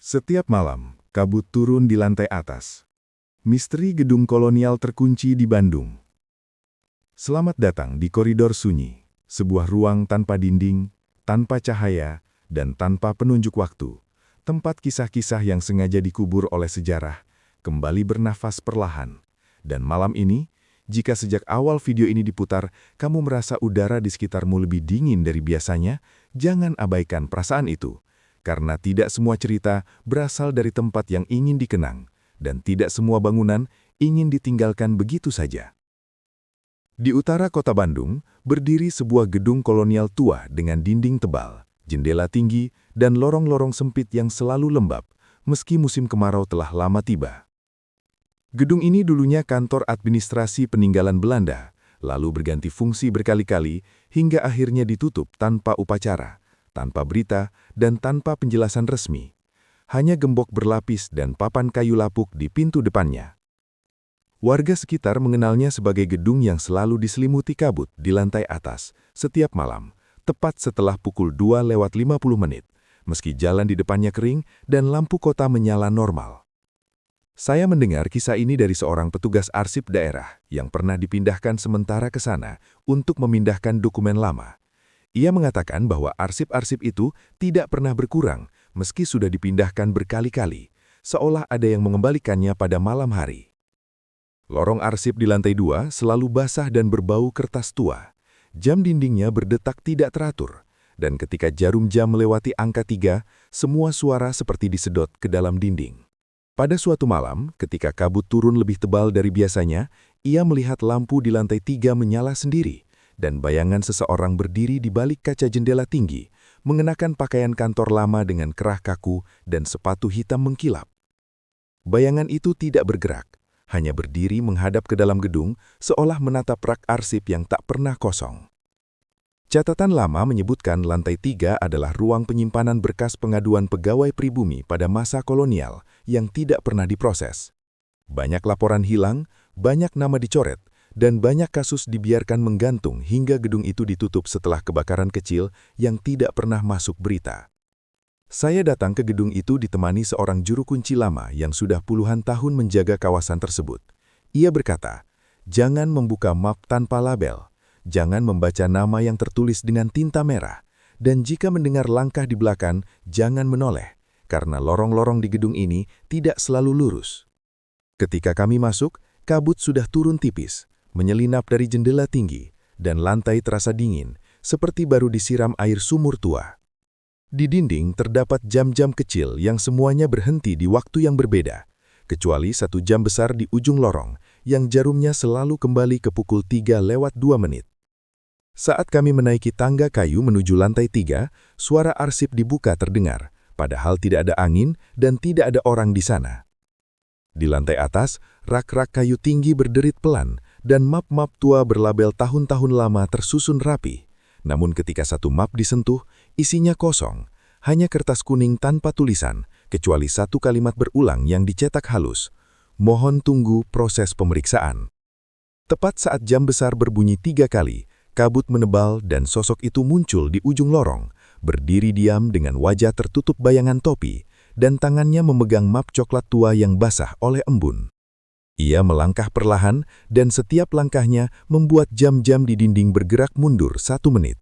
Setiap malam, kabut turun di lantai atas. Misteri gedung kolonial terkunci di Bandung. Selamat datang di koridor sunyi, sebuah ruang tanpa dinding, tanpa cahaya, dan tanpa penunjuk waktu. Tempat kisah-kisah yang sengaja dikubur oleh sejarah, kembali bernafas perlahan. Dan malam ini, jika sejak awal video ini diputar, kamu merasa udara di sekitarmu lebih dingin dari biasanya, jangan abaikan perasaan itu. Karena tidak semua cerita berasal dari tempat yang ingin dikenang, dan tidak semua bangunan ingin ditinggalkan begitu saja. Di utara kota Bandung, berdiri sebuah gedung kolonial tua dengan dinding tebal, jendela tinggi, dan lorong-lorong sempit yang selalu lembab, meski musim kemarau telah lama tiba. Gedung ini dulunya kantor administrasi peninggalan Belanda, lalu berganti fungsi berkali-kali hingga akhirnya ditutup tanpa upacara, tanpa berita, dan tanpa penjelasan resmi. Hanya gembok berlapis dan papan kayu lapuk di pintu depannya. Warga sekitar mengenalnya sebagai gedung yang selalu diselimuti kabut di lantai atas setiap malam, tepat setelah pukul 2:50, meski jalan di depannya kering dan lampu kota menyala normal. Saya mendengar kisah ini dari seorang petugas arsip daerah yang pernah dipindahkan sementara ke sana untuk memindahkan dokumen lama. Ia mengatakan bahwa arsip-arsip itu tidak pernah berkurang meski sudah dipindahkan berkali-kali, seolah ada yang mengembalikannya pada malam hari. Lorong arsip di lantai 2 selalu basah dan berbau kertas tua. Jam dindingnya berdetak tidak teratur, dan ketika jarum jam melewati angka 3, semua suara seperti disedot ke dalam dinding. Pada suatu malam, ketika kabut turun lebih tebal dari biasanya, ia melihat lampu di lantai 3 menyala sendiri, dan bayangan seseorang berdiri di balik kaca jendela tinggi, mengenakan pakaian kantor lama dengan kerah kaku dan sepatu hitam mengkilap. Bayangan itu tidak bergerak, hanya berdiri menghadap ke dalam gedung, seolah menatap rak arsip yang tak pernah kosong. Catatan lama menyebutkan lantai 3 adalah ruang penyimpanan berkas pengaduan pegawai pribumi pada masa kolonial yang tidak pernah diproses. Banyak laporan hilang, banyak nama dicoret, dan banyak kasus dibiarkan menggantung hingga gedung itu ditutup setelah kebakaran kecil yang tidak pernah masuk berita. Saya datang ke gedung itu ditemani seorang juru kunci lama yang sudah puluhan tahun menjaga kawasan tersebut. Ia berkata, "Jangan membuka map tanpa label, jangan membaca nama yang tertulis dengan tinta merah, dan jika mendengar langkah di belakang, jangan menoleh, karena lorong-lorong di gedung ini tidak selalu lurus." Ketika kami masuk, kabut sudah turun tipis, menyelinap dari jendela tinggi, dan lantai terasa dingin, seperti baru disiram air sumur tua. Di dinding terdapat jam-jam kecil yang semuanya berhenti di waktu yang berbeda, kecuali satu jam besar di ujung lorong, yang jarumnya selalu kembali ke pukul 3:02. Saat kami menaiki tangga kayu menuju lantai 3, suara arsip dibuka terdengar, padahal tidak ada angin dan tidak ada orang di sana. Di lantai atas, rak-rak kayu tinggi berderit pelan, dan map-map tua berlabel tahun-tahun lama tersusun rapi. Namun ketika satu map disentuh, isinya kosong, hanya kertas kuning tanpa tulisan, kecuali satu kalimat berulang yang dicetak halus. "Mohon tunggu proses pemeriksaan." Tepat saat jam besar berbunyi 3 kali, kabut menebal dan sosok itu muncul di ujung lorong, berdiri diam dengan wajah tertutup bayangan topi, dan tangannya memegang map coklat tua yang basah oleh embun. Ia melangkah perlahan, dan setiap langkahnya membuat jam-jam di dinding bergerak mundur 1 menit.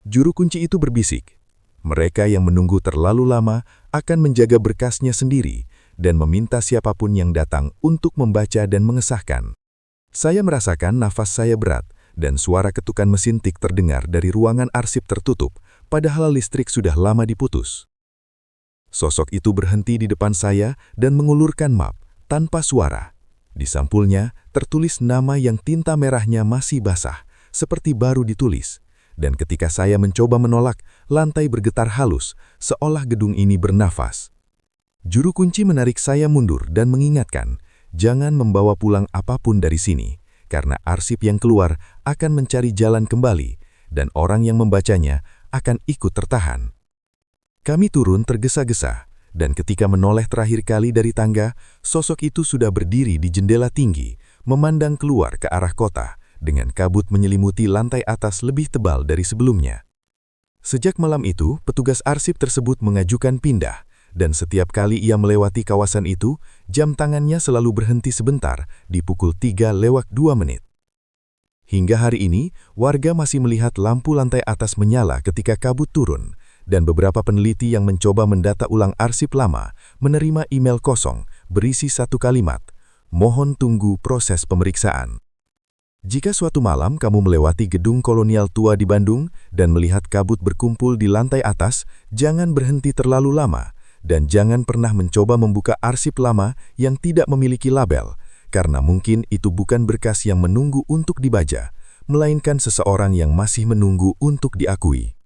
Juru kunci itu berbisik, mereka yang menunggu terlalu lama akan menjaga berkasnya sendiri dan meminta siapapun yang datang untuk membaca dan mengesahkan. Saya merasakan nafas saya berat, dan suara ketukan mesin tik terdengar dari ruangan arsip tertutup, padahal listrik sudah lama diputus. Sosok itu berhenti di depan saya dan mengulurkan map, tanpa suara. Di sampulnya tertulis nama yang tinta merahnya masih basah, seperti baru ditulis. Dan ketika saya mencoba menolak, lantai bergetar halus, seolah gedung ini bernafas. Juru kunci menarik saya mundur dan mengingatkan, jangan membawa pulang apapun dari sini, karena arsip yang keluar akan mencari jalan kembali, dan orang yang membacanya akan ikut tertahan. Kami turun tergesa-gesa, dan ketika menoleh terakhir kali dari tangga, sosok itu sudah berdiri di jendela tinggi, memandang keluar ke arah kota, dengan kabut menyelimuti lantai atas lebih tebal dari sebelumnya. Sejak malam itu, petugas arsip tersebut mengajukan pindah, dan setiap kali ia melewati kawasan itu, jam tangannya selalu berhenti sebentar di pukul 3:02. Hingga hari ini, warga masih melihat lampu lantai atas menyala ketika kabut turun, dan beberapa peneliti yang mencoba mendata ulang arsip lama menerima email kosong berisi satu kalimat, "Mohon tunggu proses pemeriksaan." Jika suatu malam kamu melewati gedung kolonial tua di Bandung dan melihat kabut berkumpul di lantai atas, jangan berhenti terlalu lama, dan jangan pernah mencoba membuka arsip lama yang tidak memiliki label, karena mungkin itu bukan berkas yang menunggu untuk dibaca, melainkan seseorang yang masih menunggu untuk diakui.